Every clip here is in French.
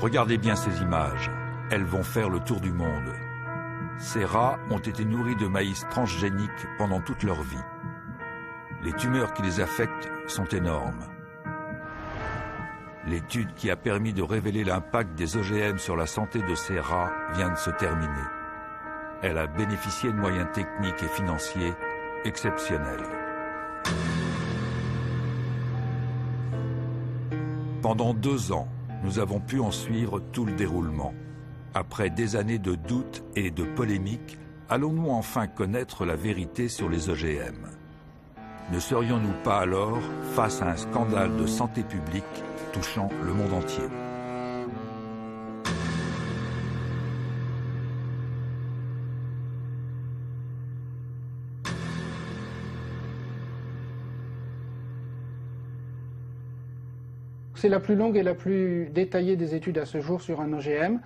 Regardez bien ces images, elles vont faire le tour du monde. Ces rats ont été nourris de maïs transgénique pendant toute leur vie. Les tumeurs qui les affectent sont énormes. L'étude qui a permis de révéler l'impact des OGM sur la santé de ces rats vient de se terminer. Elle a bénéficié de moyens techniques et financiers exceptionnels. Pendant 2 ans, nous avons pu en suivre tout le déroulement. Après des années de doutes et de polémiques, allons-nous enfin connaître la vérité sur les OGM? Ne serions-nous pas alors face à un scandale de santé publique touchant le monde entier? C'est la plus longue et la plus détaillée des études à ce jour sur un OGM.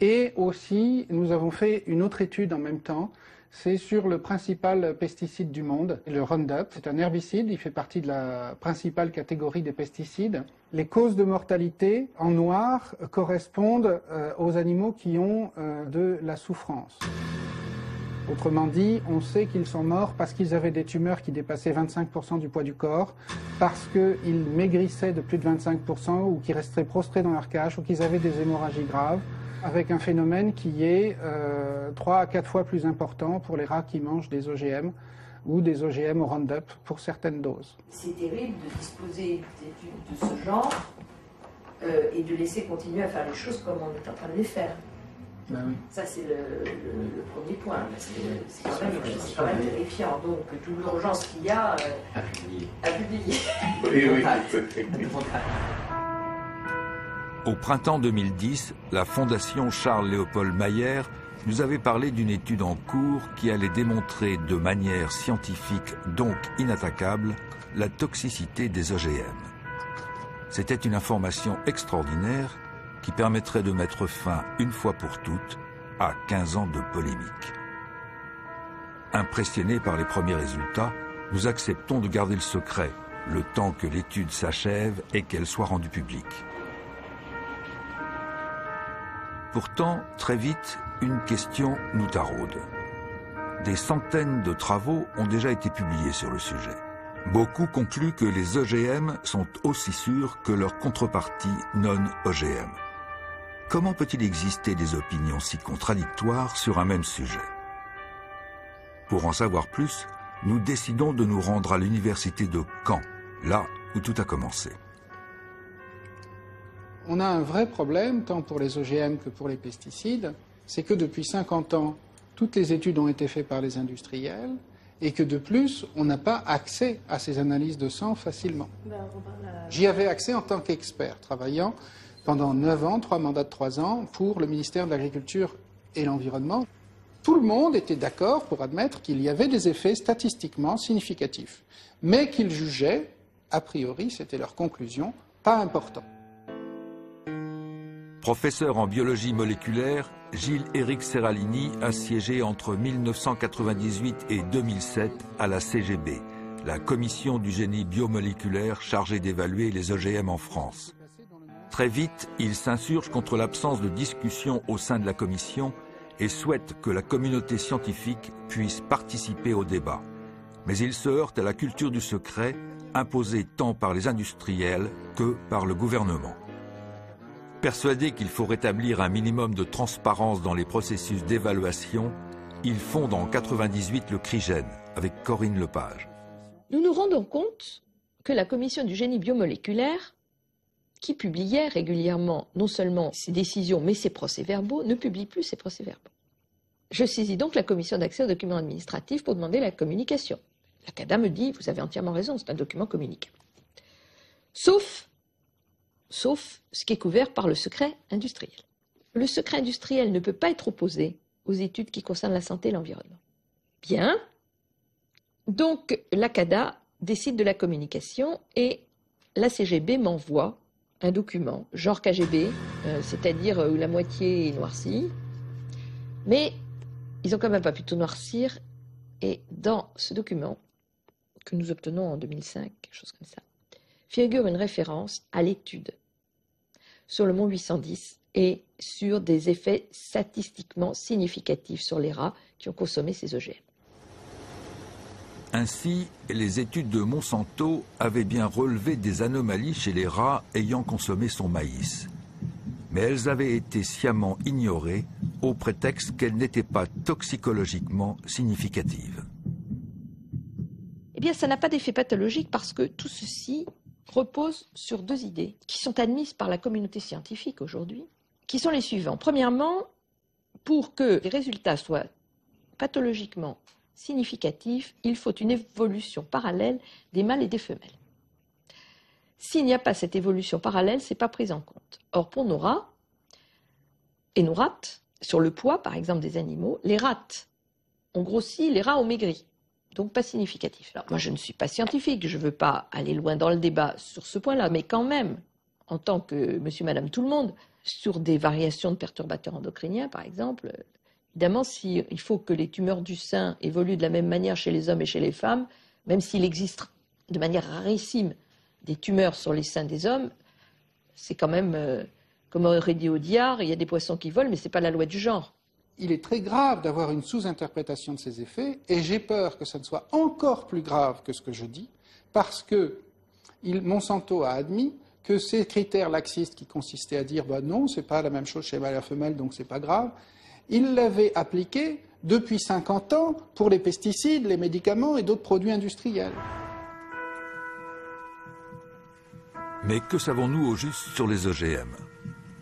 Et aussi, nous avons fait une autre étude en même temps. C'est sur le principal pesticide du monde, le Roundup. C'est un herbicide, il fait partie de la principale catégorie des pesticides. Les causes de mortalité en noir correspondent aux animaux qui ont de la souffrance. Autrement dit, on sait qu'ils sont morts parce qu'ils avaient des tumeurs qui dépassaient 25% du poids du corps, parce qu'ils maigrissaient de plus de 25% ou qu'ils restaient prostrés dans leur cage ou qu'ils avaient des hémorragies graves, avec un phénomène qui est 3 à 4 fois plus important pour les rats qui mangent des OGM ou des OGM au Roundup pour certaines doses. C'est terrible de disposer d'études de ce genre et de laisser continuer à faire les choses comme on est en train de les faire. Ben oui. Ça, c'est le premier point. C'est quand même terrifiant. Donc, toute l'urgence qu'il y a à publier. Oui. Au printemps 2010, la Fondation Charles-Léopold Mayer nous avait parlé d'une étude en cours qui allait démontrer de manière scientifique, donc inattaquable, la toxicité des OGM. C'était une information extraordinaire qui permettrait de mettre fin, une fois pour toutes, à 15 ans de polémique. Impressionnés par les premiers résultats, nous acceptons de garder le secret, le temps que l'étude s'achève et qu'elle soit rendue publique. Pourtant, très vite, une question nous taraude. Des centaines de travaux ont déjà été publiés sur le sujet. Beaucoup concluent que les OGM sont aussi sûrs que leur contrepartie non-OGM. Comment peut-il exister des opinions si contradictoires sur un même sujet? Pour en savoir plus, nous décidons de nous rendre à l'université de Caen, là où tout a commencé. On a un vrai problème, tant pour les OGM que pour les pesticides, c'est que depuis 50 ans, toutes les études ont été faites par les industriels et que de plus, on n'a pas accès à ces analyses de sang facilement. J'y avais accès en tant qu'expert, travaillant pendant 9 ans, 3 mandats de 3 ans, pour le ministère de l'Agriculture et l'Environnement. Tout le monde était d'accord pour admettre qu'il y avait des effets statistiquement significatifs, mais qu'ils jugeaient, a priori, c'était leur conclusion, pas importants. Professeur en biologie moléculaire, Gilles-Éric Serralini a siégé entre 1998 et 2007 à la CGB, la commission du génie biomoléculaire chargée d'évaluer les OGM en France. Très vite, il s'insurge contre l'absence de discussion au sein de la commission et souhaite que la communauté scientifique puisse participer au débat. Mais il se heurte à la culture du secret, imposée tant par les industriels que par le gouvernement. Persuadé qu'il faut rétablir un minimum de transparence dans les processus d'évaluation, il fonde en 1998 le CRIGEN avec Corinne Lepage. Nous nous rendons compte que la commission du génie biomoléculaire, qui publiait régulièrement non seulement ses décisions mais ses procès-verbaux, ne publie plus ses procès-verbaux. Je saisis donc la commission d'accès aux documents administratifs pour demander la communication. La CADA me dit, vous avez entièrement raison, c'est un document communicable. Sauf ce qui est couvert par le secret industriel. Le secret industriel ne peut pas être opposé aux études qui concernent la santé et l'environnement. Bien. Donc la CADA décide de la communication et la CGB m'envoie un document, genre KGB, c'est-à-dire où la moitié est noircie, mais ils n'ont quand même pas pu tout noircir, et dans ce document, que nous obtenons en 2005, quelque chose comme ça, figure une référence à l'étude sur le Mont 810 et sur des effets statistiquement significatifs sur les rats qui ont consommé ces OGM. Ainsi, les études de Monsanto avaient bien relevé des anomalies chez les rats ayant consommé son maïs. Mais elles avaient été sciemment ignorées au prétexte qu'elles n'étaient pas toxicologiquement significatives. Eh bien, ça n'a pas d'effet pathologique parce que tout ceci repose sur deux idées qui sont admises par la communauté scientifique aujourd'hui, qui sont les suivants. Premièrement, pour que les résultats soient pathologiquement significatifs, il faut une évolution parallèle des mâles et des femelles. S'il n'y a pas cette évolution parallèle, ce n'est pas pris en compte. Or, pour nos rats et nos rates, sur le poids, par exemple, des animaux, les rates ont grossi, les rats ont maigri. Donc pas significatif. Alors moi je ne suis pas scientifique, je ne veux pas aller loin dans le débat sur ce point-là, mais quand même, en tant que monsieur, madame, tout le monde, sur des variations de perturbateurs endocriniens par exemple, évidemment il faut que les tumeurs du sein évoluent de la même manière chez les hommes et chez les femmes, même s'il existe de manière rarissime des tumeurs sur les seins des hommes, c'est quand même, comme aurait dit Audiard, il y a des poissons qui volent, mais ce n'est pas la loi du genre. Il est très grave d'avoir une sous-interprétation de ces effets, et j'ai peur que ça ne soit encore plus grave que ce que je dis, parce que Monsanto a admis que ces critères laxistes qui consistaient à dire bah non, c'est pas la même chose chez mâle et femelle, donc c'est pas grave, il l'avait appliqué depuis 50 ans pour les pesticides, les médicaments et d'autres produits industriels. Mais que savons-nous au juste sur les OGM?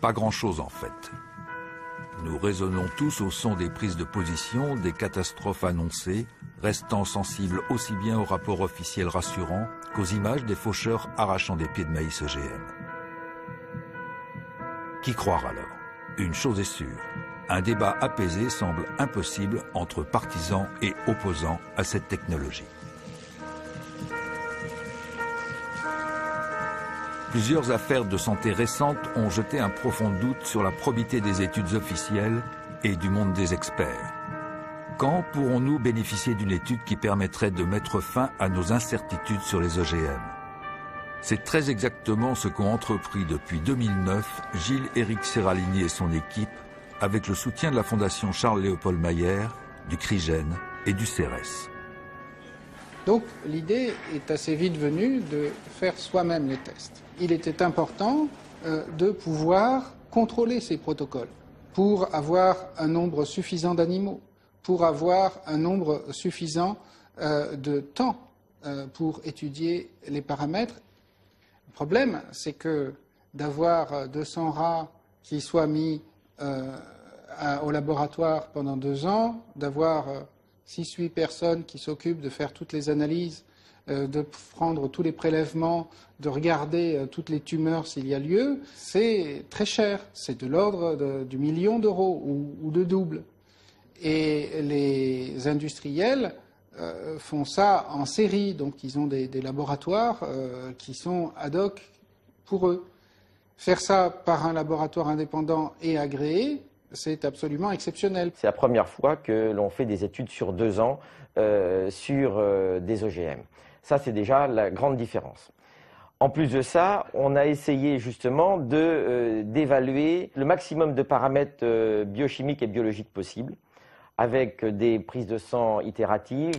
Pas grand-chose en fait. Nous raisonnons tous au son des prises de position, des catastrophes annoncées, restant sensibles aussi bien aux rapports officiels rassurants qu'aux images des faucheurs arrachant des pieds de maïs OGM. Qui croire alors? Une chose est sûre, un débat apaisé semble impossible entre partisans et opposants à cette technologie. Plusieurs affaires de santé récentes ont jeté un profond doute sur la probité des études officielles et du monde des experts. Quand pourrons-nous bénéficier d'une étude qui permettrait de mettre fin à nos incertitudes sur les OGM? C'est très exactement ce qu'ont entrepris depuis 2009 Gilles-Éric Serralini et son équipe, avec le soutien de la Fondation Charles-Léopold Mayer, du CRIGEN et du CERES. Donc l'idée est assez vite venue de faire soi-même les tests. Il était important de pouvoir contrôler ces protocoles pour avoir un nombre suffisant d'animaux, pour avoir un nombre suffisant de temps pour étudier les paramètres. Le problème, c'est que d'avoir 200 rats qui soient mis au laboratoire pendant 2 ans, d'avoir 6-8 personnes qui s'occupent de faire toutes les analyses, de prendre tous les prélèvements, de regarder toutes les tumeurs s'il y a lieu, c'est très cher. C'est de l'ordre du million d'euros ou de double. Et les industriels font ça en série, donc ils ont des laboratoires qui sont ad hoc pour eux. Faire ça par un laboratoire indépendant et agréé, c'est absolument exceptionnel. C'est la première fois que l'on fait des études sur 2 ans sur des OGM. Ça, c'est déjà la grande différence. En plus de ça, on a essayé justement d'évaluer le maximum de paramètres biochimiques et biologiques possibles, avec des prises de sang itératives,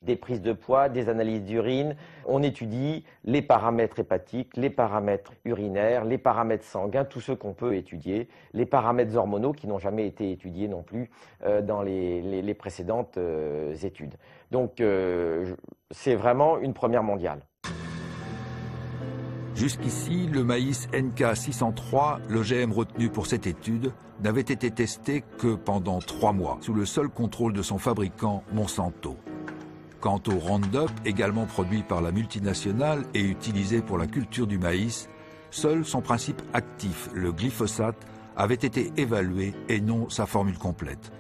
des prises de poids, des analyses d'urine. On étudie les paramètres hépatiques, les paramètres urinaires, les paramètres sanguins, tous ceux qu'on peut étudier, les paramètres hormonaux qui n'ont jamais été étudiés non plus dans les précédentes études. Donc c'est vraiment une première mondiale. Jusqu'ici, le maïs NK603, l'OGM retenu pour cette étude, n'avait été testé que pendant 3 mois, sous le seul contrôle de son fabricant, Monsanto. Quant au Roundup, également produit par la multinationale et utilisé pour la culture du maïs, seul son principe actif, le glyphosate, avait été évalué et non sa formule complète.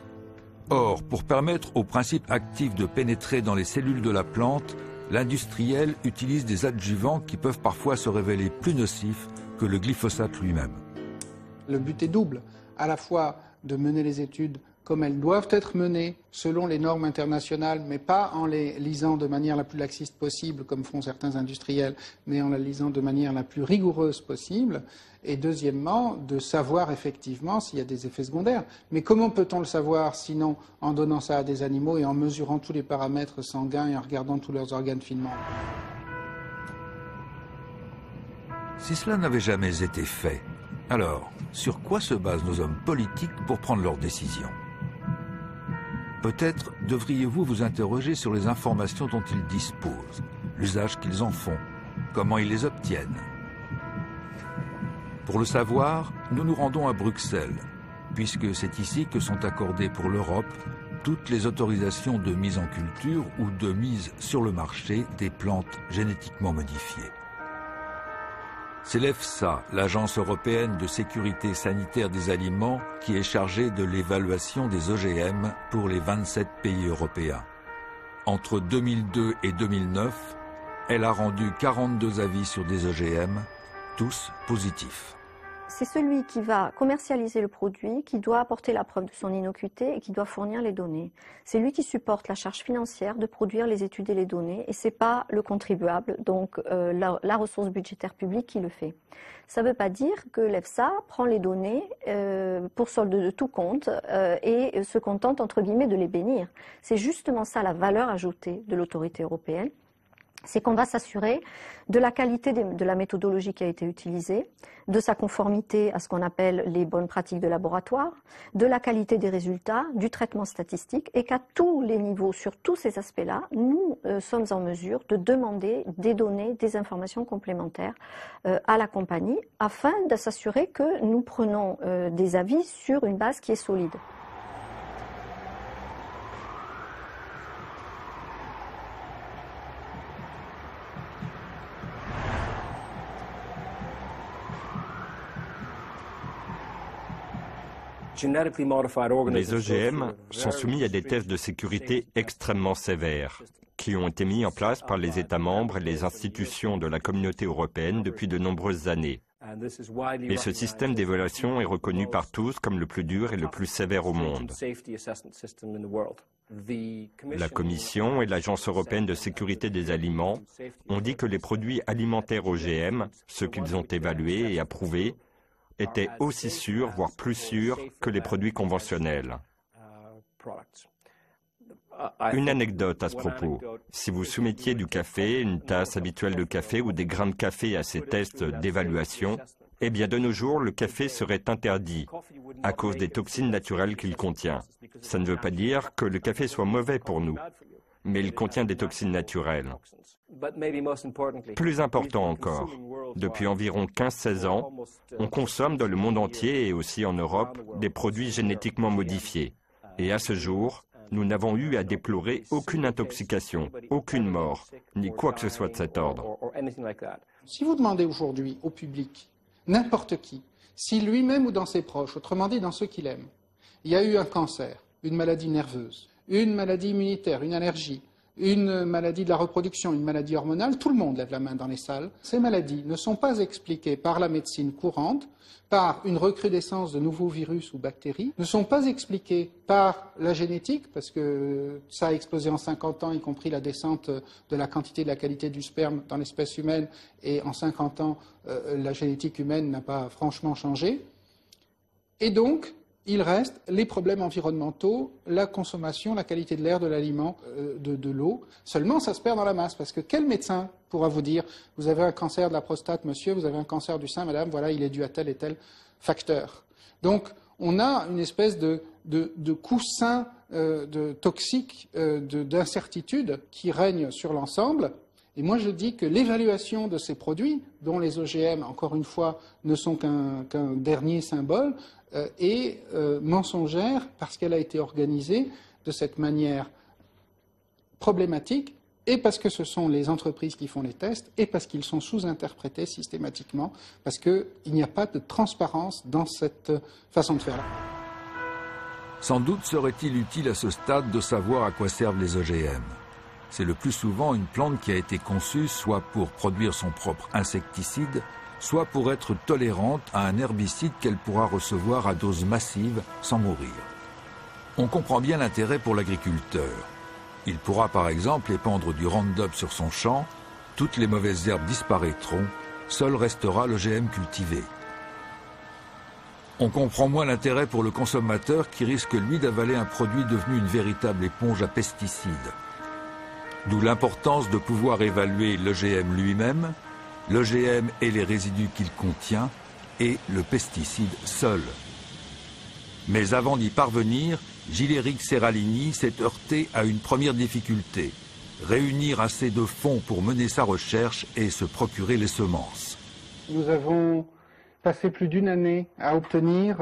Or, pour permettre au principe actif de pénétrer dans les cellules de la plante, l'industriel utilise des adjuvants qui peuvent parfois se révéler plus nocifs que le glyphosate lui-même. Le but est double, à la fois de mener les études comme elles doivent être menées selon les normes internationales, mais pas en les lisant de manière la plus laxiste possible, comme font certains industriels, mais en les lisant de manière la plus rigoureuse possible. Et deuxièmement, de savoir effectivement s'il y a des effets secondaires. Mais comment peut-on le savoir sinon en donnant ça à des animaux et en mesurant tous les paramètres sanguins et en regardant tous leurs organes finement? Si cela n'avait jamais été fait, alors sur quoi se basent nos hommes politiques pour prendre leurs décisions? Peut-être devriez-vous vous interroger sur les informations dont ils disposent, l'usage qu'ils en font, comment ils les obtiennent. Pour le savoir, nous nous rendons à Bruxelles, puisque c'est ici que sont accordées pour l'Europe toutes les autorisations de mise en culture ou de mise sur le marché des plantes génétiquement modifiées. C'est l'EFSA, l'Agence européenne de sécurité sanitaire des aliments, qui est chargée de l'évaluation des OGM pour les 27 pays européens. Entre 2002 et 2009, elle a rendu 42 avis sur des OGM, tous positifs. C'est celui qui va commercialiser le produit, qui doit apporter la preuve de son innocuité et qui doit fournir les données. C'est lui qui supporte la charge financière de produire les études et les données, et ce n'est pas le contribuable, donc la ressource budgétaire publique qui le fait. Ça ne veut pas dire que l'EFSA prend les données pour solde de tout compte et se contente entre guillemets de les bénir. C'est justement ça la valeur ajoutée de l'autorité européenne. C'est qu'on va s'assurer de la qualité de la méthodologie qui a été utilisée, de sa conformité à ce qu'on appelle les bonnes pratiques de laboratoire, de la qualité des résultats, du traitement statistique, et qu'à tous les niveaux, sur tous ces aspects-là, nous sommes en mesure de demander des données, des informations complémentaires à la compagnie, afin de s'assurer que nous prenons des avis sur une base qui est solide. Les OGM sont soumis à des tests de sécurité extrêmement sévères, qui ont été mis en place par les États membres et les institutions de la communauté européenne depuis de nombreuses années. Et ce système d'évaluation est reconnu par tous comme le plus dur et le plus sévère au monde. La Commission et l'Agence européenne de sécurité des aliments ont dit que les produits alimentaires OGM, ceux qu'ils ont évalués et approuvés, étaient aussi sûrs, voire plus sûrs, que les produits conventionnels. Une anecdote à ce propos. Si vous soumettiez du café, une tasse habituelle de café ou des grains de café à ces tests d'évaluation, eh bien de nos jours, le café serait interdit à cause des toxines naturelles qu'il contient. Ça ne veut pas dire que le café soit mauvais pour nous, mais il contient des toxines naturelles. Plus important encore, depuis environ 15-16 ans, on consomme dans le monde entier et aussi en Europe des produits génétiquement modifiés. Et à ce jour, nous n'avons eu à déplorer aucune intoxication, aucune mort, ni quoi que ce soit de cet ordre. Si vous demandez aujourd'hui au public, n'importe qui, si lui-même ou dans ses proches, autrement dit dans ceux qu'il aime, il y a eu un cancer, une maladie nerveuse, une maladie immunitaire, une allergie, une maladie de la reproduction, une maladie hormonale, tout le monde lève la main dans les salles. Ces maladies ne sont pas expliquées par la médecine courante, par une recrudescence de nouveaux virus ou bactéries, ne sont pas expliquées par la génétique, parce que ça a explosé en 50 ans, y compris la descente de la quantité et de la qualité du sperme dans l'espèce humaine, et en 50 ans, la génétique humaine n'a pas franchement changé. Et donc, il reste les problèmes environnementaux, la consommation, la qualité de l'air, de l'aliment, de l'eau. Seulement, ça se perd dans la masse, parce que quel médecin pourra vous dire « vous avez un cancer de la prostate, monsieur, vous avez un cancer du sein, madame, voilà, il est dû à tel et tel facteur ». Donc, on a une espèce de coussin toxique, d'incertitude qui règne sur l'ensemble. Et moi, je dis que l'évaluation de ces produits, dont les OGM, encore une fois, ne sont qu'un dernier symbole, est mensongère parce qu'elle a été organisée de cette manière problématique, et parce que ce sont les entreprises qui font les tests, et parce qu'ils sont sous-interprétés systématiquement, parce qu'il n'y a pas de transparence dans cette façon de faire-là. Sans doute serait-il utile à ce stade de savoir à quoi servent les OGM. C'est le plus souvent une plante qui a été conçue soit pour produire son propre insecticide, soit pour être tolérante à un herbicide qu'elle pourra recevoir à dose massive sans mourir. On comprend bien l'intérêt pour l'agriculteur. Il pourra par exemple épandre du Roundup sur son champ, toutes les mauvaises herbes disparaîtront, seul restera l'OGM cultivé. On comprend moins l'intérêt pour le consommateur qui risque lui d'avaler un produit devenu une véritable éponge à pesticides. D'où l'importance de pouvoir évaluer l'OGM lui-même, l'OGM et les résidus qu'il contient, et le pesticide seul. Mais avant d'y parvenir, Gilles-Éric Seralini s'est heurté à une première difficulté, réunir assez de fonds pour mener sa recherche et se procurer les semences. Nous avons passé plus d'une année à obtenir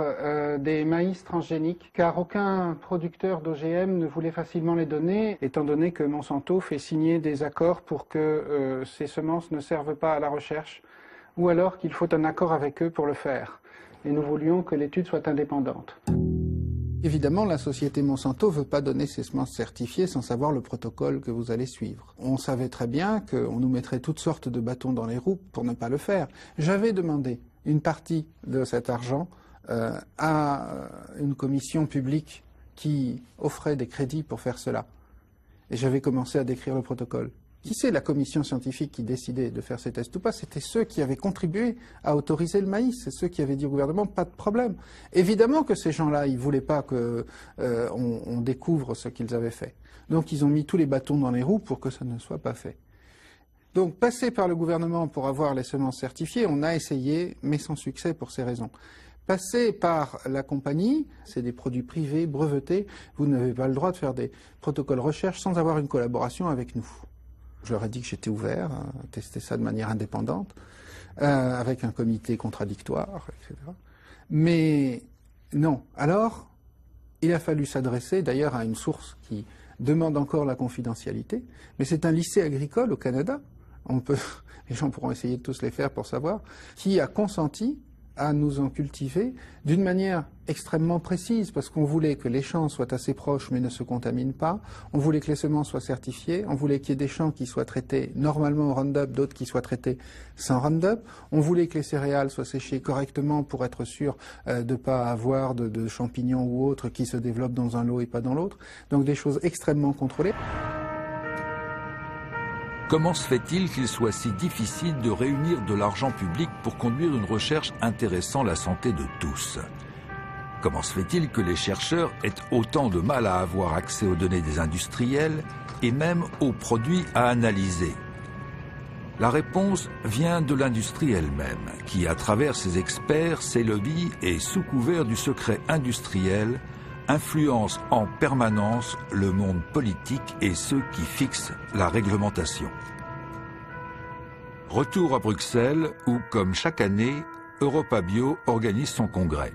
des maïs transgéniques, car aucun producteur d'OGM ne voulait facilement les donner, étant donné que Monsanto fait signer des accords pour que ces semences ne servent pas à la recherche, ou alors qu'il faut un accord avec eux pour le faire. Et nous voulions que l'étude soit indépendante. Évidemment, la société Monsanto ne veut pas donner ses semences certifiées sans savoir le protocole que vous allez suivre. On savait très bien qu'on nous mettrait toutes sortes de bâtons dans les roues pour ne pas le faire. J'avais demandé une partie de cet argent à une commission publique qui offrait des crédits pour faire cela. Et j'avais commencé à décrire le protocole. Qui c'est la commission scientifique qui décidait de faire ces tests ou pas? C'était ceux qui avaient contribué à autoriser le maïs. C'est ceux qui avaient dit au gouvernement, pas de problème. Évidemment que ces gens-là, ils ne voulaient pas qu'on découvre ce qu'ils avaient fait. Donc ils ont mis tous les bâtons dans les roues pour que ça ne soit pas fait. Donc passer par le gouvernement pour avoir les semences certifiées, on a essayé, mais sans succès pour ces raisons. Passer par la compagnie, c'est des produits privés, brevetés, vous n'avez pas le droit de faire des protocoles recherche sans avoir une collaboration avec nous. Je leur ai dit que j'étais ouvert à tester ça de manière indépendante, avec un comité contradictoire, etc. Mais non. Alors, il a fallu s'adresser d'ailleurs à une source qui demande encore la confidentialité, mais c'est un lycée agricole au Canada, les gens pourront essayer de tous les faire pour savoir, qui a consenti à nous en cultiver d'une manière extrêmement précise, parce qu'on voulait que les champs soient assez proches mais ne se contaminent pas, on voulait que les semences soient certifiées, on voulait qu'il y ait des champs qui soient traités normalement au Roundup, d'autres qui soient traités sans Roundup, on voulait que les céréales soient séchées correctement pour être sûr de ne pas avoir de champignons ou autres qui se développent dans un lot et pas dans l'autre, donc des choses extrêmement contrôlées. Comment se fait-il qu'il soit si difficile de réunir de l'argent public pour conduire une recherche intéressant la santé de tous? Comment se fait-il que les chercheurs aient autant de mal à avoir accès aux données des industriels et même aux produits à analyser? La réponse vient de l'industrie elle-même, qui, à travers ses experts, ses lobbies et sous couvert du secret industriel, influence en permanence le monde politique et ceux qui fixent la réglementation. Retour à Bruxelles où, comme chaque année, EuropaBio organise son congrès.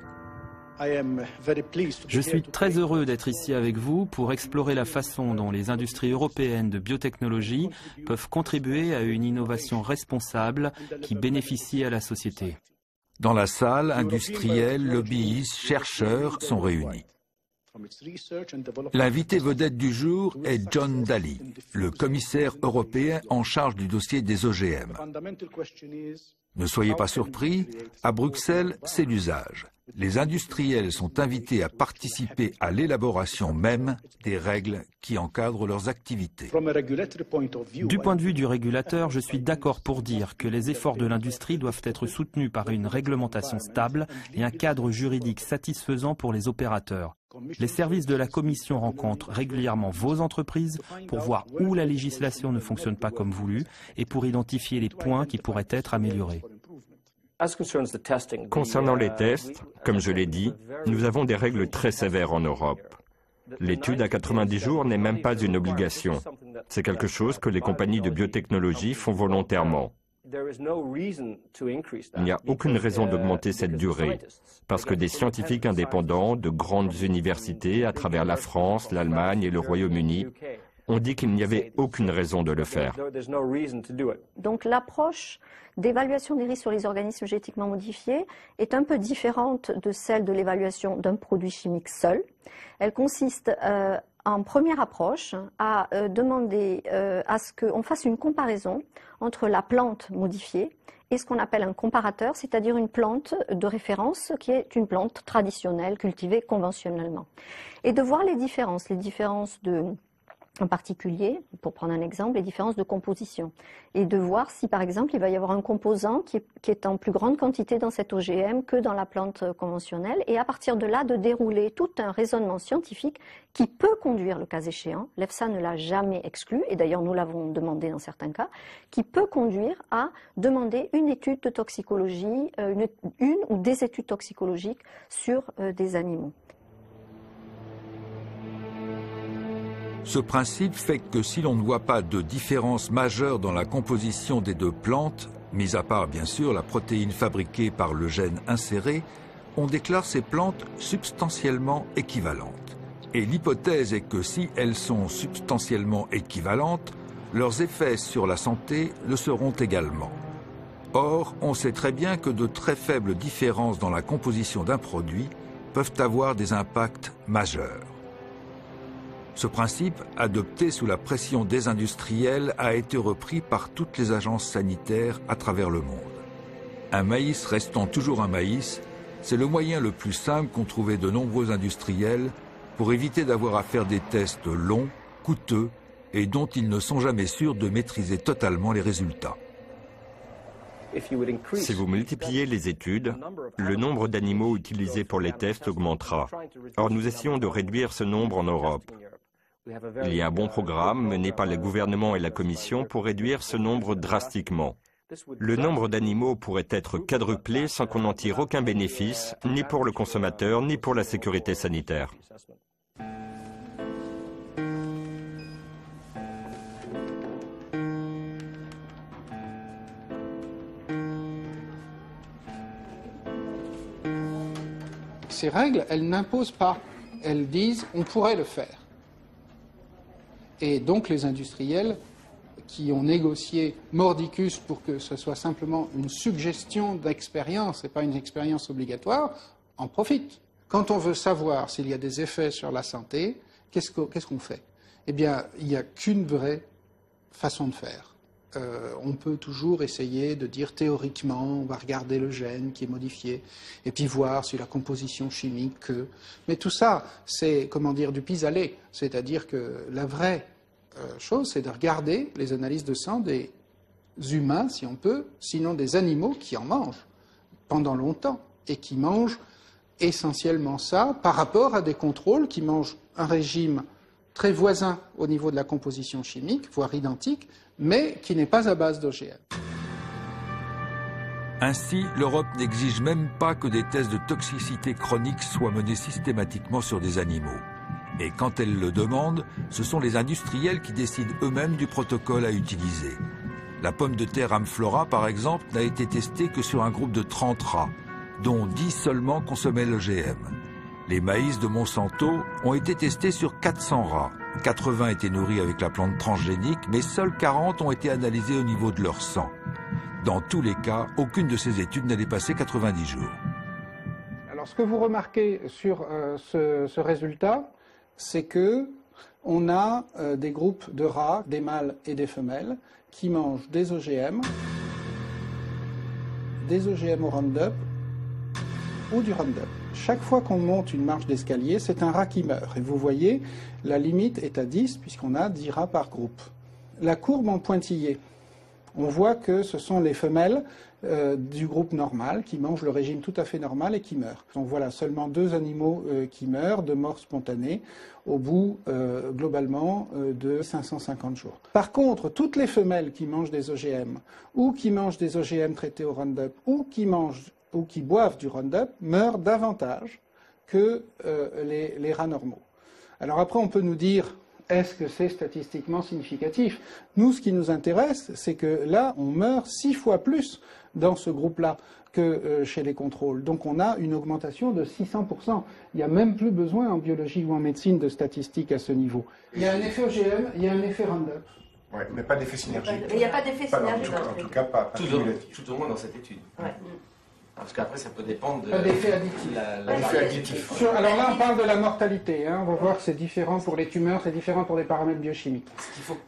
Je suis très heureux d'être ici avec vous pour explorer la façon dont les industries européennes de biotechnologie peuvent contribuer à une innovation responsable qui bénéficie à la société. Dans la salle, industriels, lobbyistes, chercheurs sont réunis. L'invité vedette du jour est John Dalli, le commissaire européen en charge du dossier des OGM. Ne soyez pas surpris, à Bruxelles, c'est l'usage. Les industriels sont invités à participer à l'élaboration même des règles qui encadrent leurs activités. Du point de vue du régulateur, je suis d'accord pour dire que les efforts de l'industrie doivent être soutenus par une réglementation stable et un cadre juridique satisfaisant pour les opérateurs. Les services de la Commission rencontrent régulièrement vos entreprises pour voir où la législation ne fonctionne pas comme voulu et pour identifier les points qui pourraient être améliorés. Concernant les tests, comme je l'ai dit, nous avons des règles très sévères en Europe. L'étude à 90 jours n'est même pas une obligation. C'est quelque chose que les compagnies de biotechnologie font volontairement. Il n'y a aucune raison d'augmenter cette durée, parce que des scientifiques indépendants de grandes universités à travers la France, l'Allemagne et le Royaume-Uni ont dit qu'il n'y avait aucune raison de le faire. Donc l'approche d'évaluation des risques sur les organismes génétiquement modifiés est un peu différente de celle de l'évaluation d'un produit chimique seul. Elle consiste en première approche à demander à ce qu'on fasse une comparaison entre la plante modifiée et ce qu'on appelle un comparateur, c'est-à-dire une plante de référence qui est une plante traditionnelle, cultivée conventionnellement. Et de voir les différences en particulier, pour prendre un exemple, les différences de composition. Et de voir si, par exemple, il va y avoir un composant qui est en plus grande quantité dans cet OGM que dans la plante conventionnelle. Et à partir de là, de dérouler tout un raisonnement scientifique qui peut conduire, le cas échéant, l'EFSA ne l'a jamais exclu, et d'ailleurs nous l'avons demandé dans certains cas, qui peut conduire à demander une étude de toxicologie, une ou des études toxicologiques sur des animaux. Ce principe fait que si l'on ne voit pas de différence majeure dans la composition des deux plantes, mis à part bien sûr la protéine fabriquée par le gène inséré, on déclare ces plantes substantiellement équivalentes. Et l'hypothèse est que si elles sont substantiellement équivalentes, leurs effets sur la santé le seront également. Or, on sait très bien que de très faibles différences dans la composition d'un produit peuvent avoir des impacts majeurs. Ce principe, adopté sous la pression des industriels, a été repris par toutes les agences sanitaires à travers le monde. Un maïs restant toujours un maïs, c'est le moyen le plus simple qu'ont trouvé de nombreux industriels pour éviter d'avoir à faire des tests longs, coûteux et dont ils ne sont jamais sûrs de maîtriser totalement les résultats. Si vous multipliez les études, le nombre d'animaux utilisés pour les tests augmentera. Or, nous essayons de réduire ce nombre en Europe. Il y a un bon programme mené par le gouvernement et la Commission pour réduire ce nombre drastiquement. Le nombre d'animaux pourrait être quadruplé sans qu'on en tire aucun bénéfice, ni pour le consommateur, ni pour la sécurité sanitaire. Ces règles, elles n'imposent pas. Elles disent on pourrait le faire. Et donc les industriels qui ont négocié mordicus pour que ce soit simplement une suggestion d'expérience et pas une expérience obligatoire, en profitent. Quand on veut savoir s'il y a des effets sur la santé, qu'est-ce qu'on fait? Eh bien, il n'y a qu'une vraie façon de faire. On peut toujours essayer de dire théoriquement, on va regarder le gène qui est modifié, et puis voir si la composition chimique que... Mais tout ça, c'est, comment dire, du pis-aller. C'est-à-dire que la vraie chose, c'est de regarder les analyses de sang des humains, si on peut, sinon des animaux qui en mangent pendant longtemps, et qui mangent essentiellement ça, par rapport à des contrôles qui mangent un régime très voisin au niveau de la composition chimique, voire identique, mais qui n'est pas à base d'OGM. Ainsi, l'Europe n'exige même pas que des tests de toxicité chronique soient menés systématiquement sur des animaux. Et quand elle le demande, ce sont les industriels qui décident eux-mêmes du protocole à utiliser. La pomme de terre Amflora, par exemple, n'a été testée que sur un groupe de 30 rats, dont 10 seulement consommaient l'OGM. Les maïs de Monsanto ont été testés sur 400 rats. 80 étaient nourris avec la plante transgénique, mais seuls 40 ont été analysés au niveau de leur sang. Dans tous les cas, aucune de ces études n'a dépassé 90 jours. Alors, ce que vous remarquez sur ce résultat, c'est que on a des groupes de rats, des mâles et des femelles, qui mangent des OGM au Roundup ou du Roundup. Chaque fois qu'on monte une marche d'escalier, c'est un rat qui meurt. Et vous voyez, la limite est à 10, puisqu'on a 10 rats par groupe. La courbe en pointillé, on voit que ce sont les femelles du groupe normal qui mangent le régime tout à fait normal et qui meurent. Donc voilà, seulement 2 animaux qui meurent de mort spontanée au bout, globalement, de 550 jours. Par contre, toutes les femelles qui mangent des OGM ou qui mangent des OGM traités au Roundup ou qui boivent du Roundup meurent davantage que les rats normaux. Alors après, on peut nous dire, est-ce que c'est statistiquement significatif? Nous, ce qui nous intéresse, c'est que là, on meurt 6 fois plus dans ce groupe-là que chez les contrôles. Donc on a une augmentation de 600%. Il n'y a même plus besoin en biologie ou en médecine de statistiques à ce niveau. Il y a un effet OGM, il y a un effet Roundup. Oui, mais pas d'effet synergique. Il n'y a pas d'effet synergique. En tout cas, pas tout au moins dans cette étude. Ouais. Parce qu'après, ça peut dépendre de l'effet additif. L'effet additif. Alors là, on parle de la mortalité. Hein. On va voir que c'est différent pour les tumeurs, c'est différent pour les paramètres biochimiques.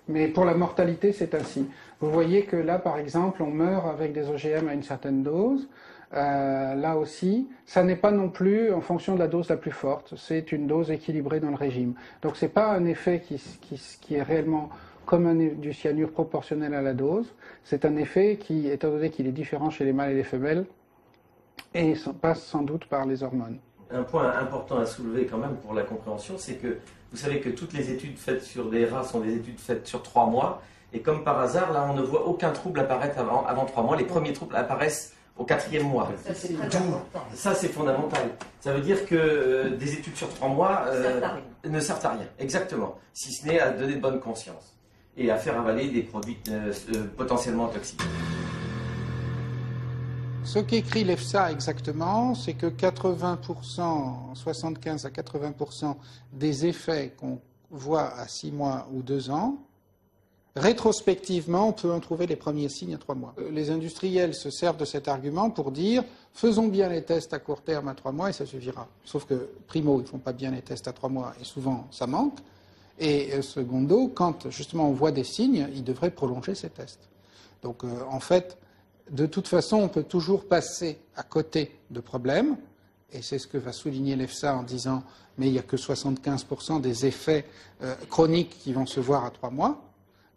Mais pour la mortalité, c'est ainsi. Vous voyez que là, par exemple, on meurt avec des OGM à une certaine dose. Là aussi, ça n'est pas non plus en fonction de la dose la plus forte. C'est une dose équilibrée dans le régime. Donc c'est pas un effet qui est réellement comme du cyanure proportionnel à la dose. C'est un effet qui, étant donné qu'il est différent chez les mâles et les femelles, et passe sans doute par les hormones. Un point important à soulever quand même pour la compréhension, c'est que vous savez que toutes les études faites sur des rats sont des études faites sur 3 mois, et comme par hasard, là on ne voit aucun trouble apparaître avant 3 mois, les premiers troubles apparaissent au 4e mois. Ça c'est fondamental. Ça veut dire que des études sur 3 mois ne servent à rien, exactement, si ce n'est à donner de bonne conscience, et à faire avaler des produits potentiellement toxiques. Ce qu'écrit l'EFSA exactement, c'est que 80%, 75 à 80% des effets qu'on voit à 6 mois ou 2 ans, rétrospectivement, on peut en trouver les premiers signes à 3 mois. Les industriels se servent de cet argument pour dire « faisons bien les tests à court terme à 3 mois et ça suffira ». Sauf que, primo, ils ne font pas bien les tests à 3 mois et souvent ça manque. Et secondo, quand justement on voit des signes, ils devraient prolonger ces tests. Donc en fait, de toute façon, on peut toujours passer à côté de problèmes, et c'est ce que va souligner l'EFSA en disant « mais il n'y a que 75% des effets chroniques qui vont se voir à 3 mois ».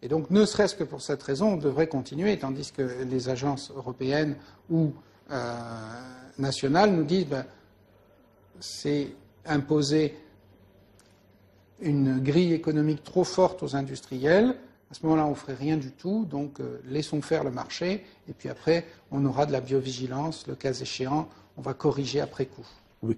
Et donc, ne serait-ce que pour cette raison, on devrait continuer, tandis que les agences européennes ou nationales nous disent c'est imposer une grille économique trop forte aux industriels. À ce moment-là, on ne ferait rien du tout, donc laissons faire le marché, et puis après, on aura de la biovigilance, le cas échéant, on va corriger après coup. On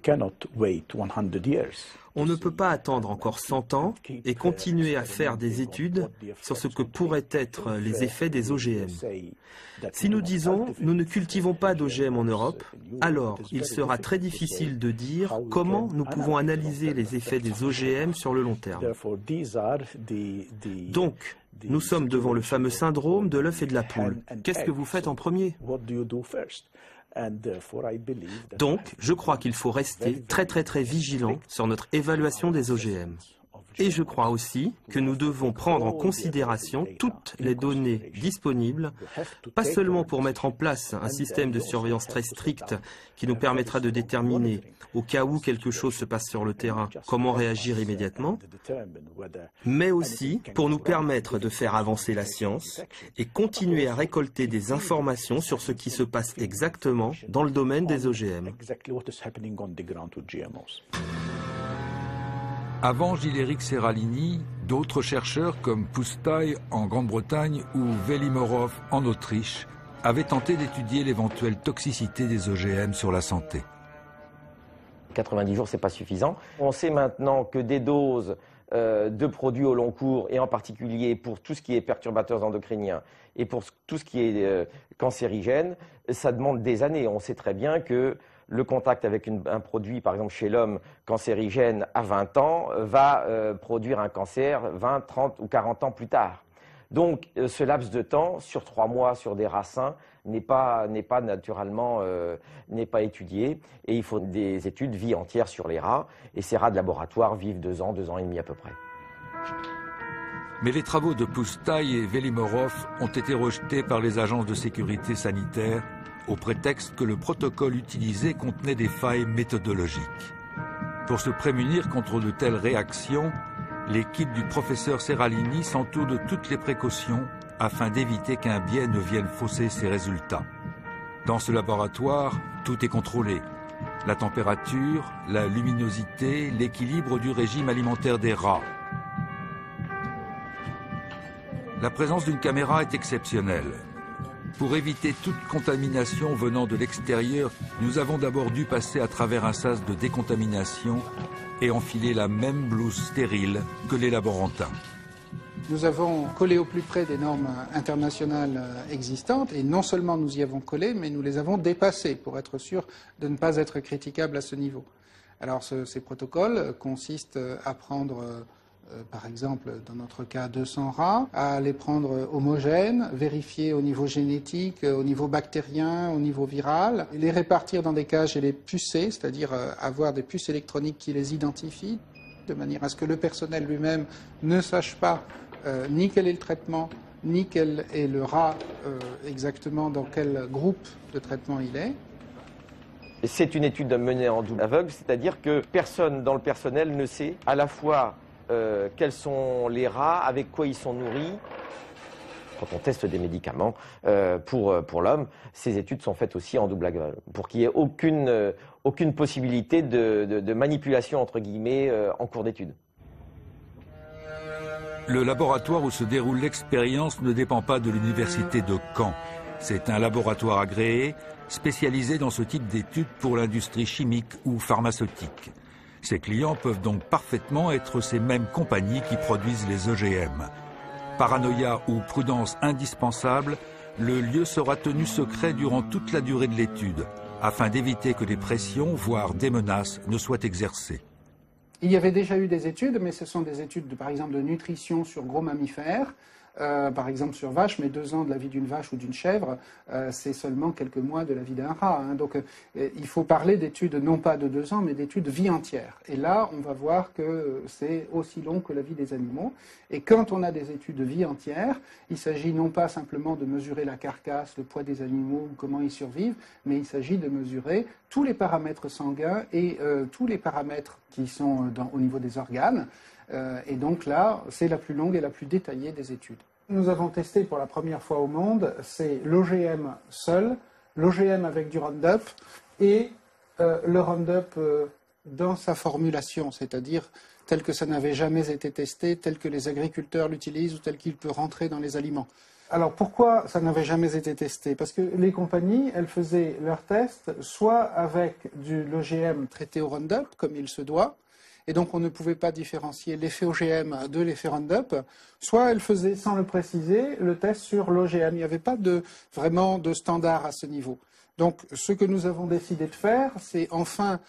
ne peut pas attendre encore 100 ans et continuer à faire des études sur ce que pourraient être les effets des OGM. Si nous disons « nous ne cultivons pas d'OGM en Europe », alors il sera très difficile de dire comment nous pouvons analyser les effets des OGM sur le long terme. Donc, nous sommes devant le fameux syndrome de l'œuf et de la poule. Qu'est-ce que vous faites en premier ? Donc, je crois qu'il faut rester très vigilant sur notre évaluation des OGM. Et je crois aussi que nous devons prendre en considération toutes les données disponibles, pas seulement pour mettre en place un système de surveillance très strict qui nous permettra de déterminer, au cas où quelque chose se passe sur le terrain, comment réagir immédiatement, mais aussi pour nous permettre de faire avancer la science et continuer à récolter des informations sur ce qui se passe exactement dans le domaine des OGM. Avant Gilles-Éric Seralini, d'autres chercheurs comme Pusztai en Grande-Bretagne ou Velimorov en Autriche avaient tenté d'étudier l'éventuelle toxicité des OGM sur la santé. 90 jours, ce n'est pas suffisant. On sait maintenant que des doses de produits au long cours, et en particulier pour tout ce qui est perturbateurs endocriniens et pour tout ce qui est cancérigène, ça demande des années. On sait très bien que le contact avec un produit, par exemple chez l'homme, cancérigène à 20 ans, va produire un cancer 20, 30 ou 40 ans plus tard. Donc ce laps de temps, sur 3 mois, sur des rats sains, n'est pas naturellement n'est pas étudié. Et il faut des études vie entière sur les rats. Et ces rats de laboratoire vivent 2 ans, 2 ans et demi à peu près. Mais les travaux de Pusztai et Velimorov ont été rejetés par les agences de sécurité sanitaire au prétexte que le protocole utilisé contenait des failles méthodologiques. Pour se prémunir contre de telles réactions, l'équipe du professeur Seralini s'entoure de toutes les précautions afin d'éviter qu'un biais ne vienne fausser ses résultats. Dans ce laboratoire, tout est contrôlé. La température, la luminosité, l'équilibre du régime alimentaire des rats. La présence d'une caméra est exceptionnelle. Pour éviter toute contamination venant de l'extérieur, nous avons d'abord dû passer à travers un sas de décontamination et enfiler la même blouse stérile que les laborantins. Nous avons collé au plus près des normes internationales existantes et non seulement nous y avons collé, mais nous les avons dépassées pour être sûr de ne pas être critiquables à ce niveau. Alors ces protocoles consistent à prendre par exemple dans notre cas 200 rats, à les prendre homogènes, vérifier au niveau génétique, au niveau bactérien, au niveau viral, les répartir dans des cages et les pucer, c'est-à-dire avoir des puces électroniques qui les identifient, de manière à ce que le personnel lui-même ne sache pas ni quel est le traitement, ni quel est le rat exactement dans quel groupe de traitement il est. C'est une étude menée en double aveugle, c'est-à-dire que personne dans le personnel ne sait à la fois quels sont les rats, avec quoi ils sont nourris. Quand on teste des médicaments pour l'homme, ces études sont faites aussi en double aveugle, pour qu'il n'y ait aucune possibilité de manipulation, entre guillemets, en cours d'étude. Le laboratoire où se déroule l'expérience ne dépend pas de l'université de Caen. C'est un laboratoire agréé, spécialisé dans ce type d'études pour l'industrie chimique ou pharmaceutique. Ses clients peuvent donc parfaitement être ces mêmes compagnies qui produisent les OGM. Paranoïa ou prudence indispensable, le lieu sera tenu secret durant toute la durée de l'étude, afin d'éviter que des pressions, voire des menaces, ne soient exercées. Il y avait déjà eu des études, mais ce sont des études, par exemple, de nutrition sur gros mammifères, par exemple sur vaches, mais 2 ans de la vie d'une vache ou d'une chèvre, c'est seulement quelques mois de la vie d'un rat. Hein. Donc il faut parler d'études non pas de 2 ans, mais d'études vie entière. Et là, on va voir que c'est aussi long que la vie des animaux. Et quand on a des études de vie entière, il s'agit non pas simplement de mesurer la carcasse, le poids des animaux, comment ils survivent, mais il s'agit de mesurer tous les paramètres sanguins et tous les paramètres qui sont au niveau des organes. Et donc là, c'est la plus longue et la plus détaillée des études. Nous avons testé pour la première fois au monde, c'est l'OGM seul, l'OGM avec du Roundup et le Roundup dans sa formulation, c'est-à-dire tel que ça n'avait jamais été testé, tel que les agriculteurs l'utilisent ou tel qu'il peut rentrer dans les aliments. Alors pourquoi ça n'avait jamais été testé? Parce que les compagnies, elles faisaient leurs tests soit avec de l'OGM traité au Roundup, comme il se doit, et donc on ne pouvait pas différencier l'effet OGM de l'effet Roundup, soit elles faisaient, sans le préciser, le test sur l'OGM. Il n'y avait pas vraiment de standard à ce niveau. Donc ce que nous avons décidé de faire, c'est enfin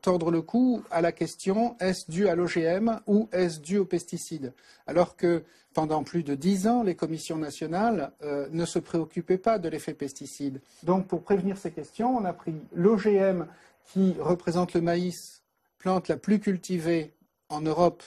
tordre le cou à la question, est-ce dû à l'OGM ou est-ce dû aux pesticides? Alors que pendant plus de 10 ans, les commissions nationales ne se préoccupaient pas de l'effet pesticide. Donc pour prévenir ces questions, on a pris l'OGM qui représente le maïs, plante la plus cultivée en Europe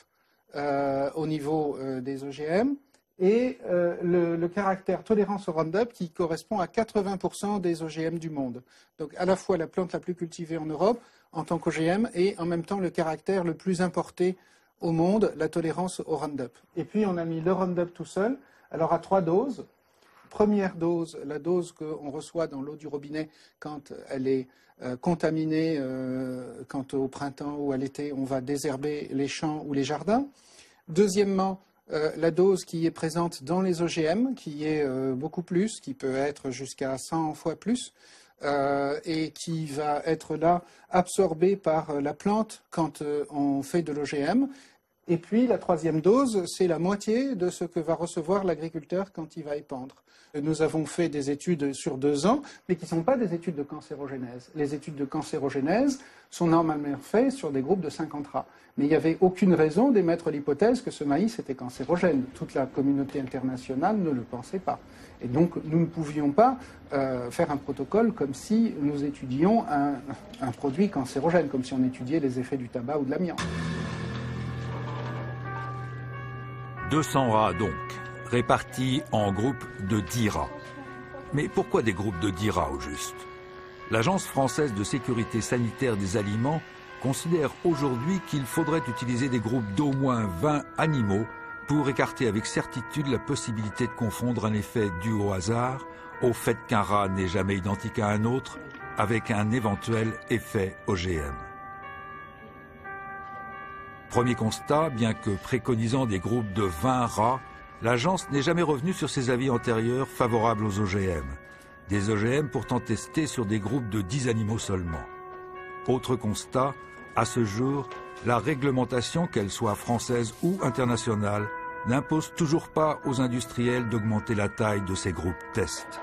au niveau des OGM, et le caractère tolérance au Roundup qui correspond à 80% des OGM du monde. Donc à la fois la plante la plus cultivée en Europe en tant qu'OGM et en même temps le caractère le plus importé au monde, la tolérance au Roundup. Et puis on a mis le Roundup tout seul, alors à 3 doses. Première dose, la dose qu'on reçoit dans l'eau du robinet quand elle est contaminée, quand au printemps ou à l'été on va désherber les champs ou les jardins. Deuxièmement, la dose qui est présente dans les OGM, qui est beaucoup plus, qui peut être jusqu'à 100 fois plus, et qui va être là absorbée par la plante quand on fait de l'OGM. Et puis la 3e dose, c'est la moitié de ce que va recevoir l'agriculteur quand il va épandre. Nous avons fait des études sur 2 ans, mais qui ne sont pas des études de cancérogénèse. Les études de cancérogénèse sont normalement faites sur des groupes de 50 rats. Mais il n'y avait aucune raison d'émettre l'hypothèse que ce maïs était cancérogène. Toute la communauté internationale ne le pensait pas. Et donc nous ne pouvions pas faire un protocole comme si nous étudions un produit cancérogène, comme si on étudiait les effets du tabac ou de l'amiante. 200 rats donc, répartis en groupes de 10 rats. Mais pourquoi des groupes de 10 rats au juste? L'Agence française de sécurité sanitaire des aliments considère aujourd'hui qu'il faudrait utiliser des groupes d'au moins 20 animaux pour écarter avec certitude la possibilité de confondre un effet dû au hasard, au fait qu'un rat n'est jamais identique à un autre, avec un éventuel effet OGM. Premier constat, bien que préconisant des groupes de 20 rats, l'agence n'est jamais revenue sur ses avis antérieurs favorables aux OGM. Des OGM pourtant testés sur des groupes de 10 animaux seulement. Autre constat, à ce jour, la réglementation, qu'elle soit française ou internationale, n'impose toujours pas aux industriels d'augmenter la taille de ces groupes tests.